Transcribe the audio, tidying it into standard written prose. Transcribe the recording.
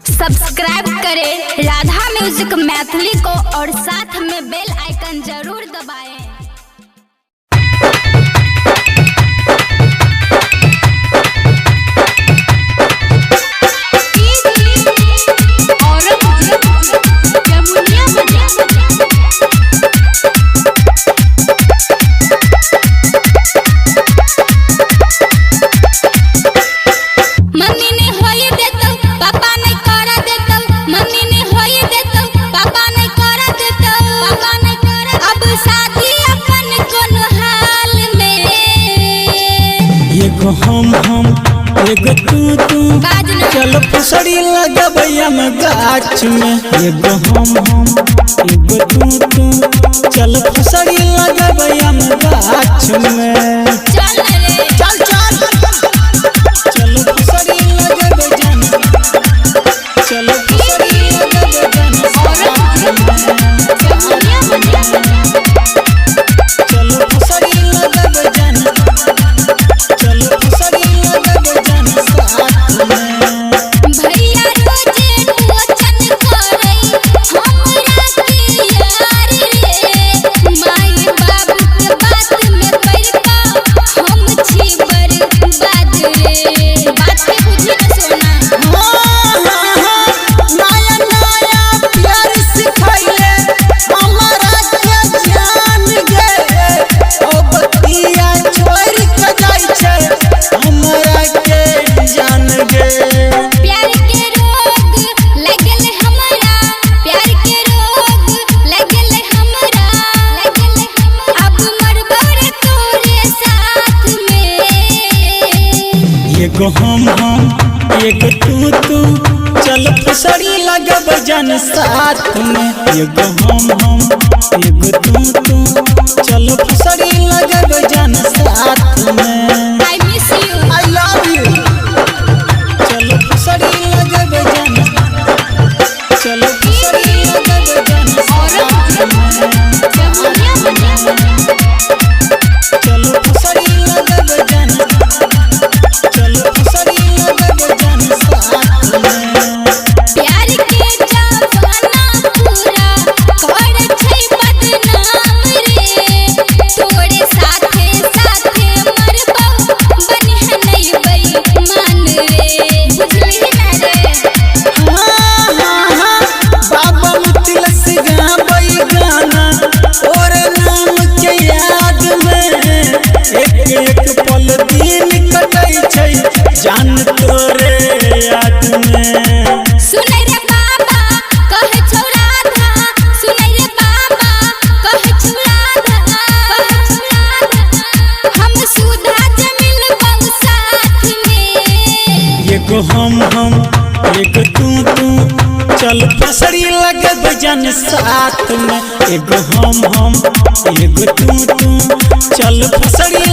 Subscribe करें Radha music Maithili को और साथ में बेल आइकन जरूर दबाएं। हम एगो तू चल फसड़ी लगबैया में गाछ में एगो हम एगो तू चल फसड़ी लगबैया में गाछ में चल फसड़ी लगबे जान चल फसड़ी लगबे जान चल फसड़ी लगबे जान एगो हम एगो तू चल फसड़ी लगब जन साथ में एगो हम एगो तू चल फसड़ी लगब जन साथ में I miss you I love you चल फसड़ी लगब जन चल फसड़ी लगब जन साथ में चल फसड़ी लगब जन जान तोरे याद में सुनै रे बाबा कहे छौ राधा सुनै रे बाबा कहे छौ राधा हम सुधा जमिल बंग साथ में एगो हम एगो तू चल फसड़ी लगब जन साथ में एगो हम एगो तू चल फसड़ी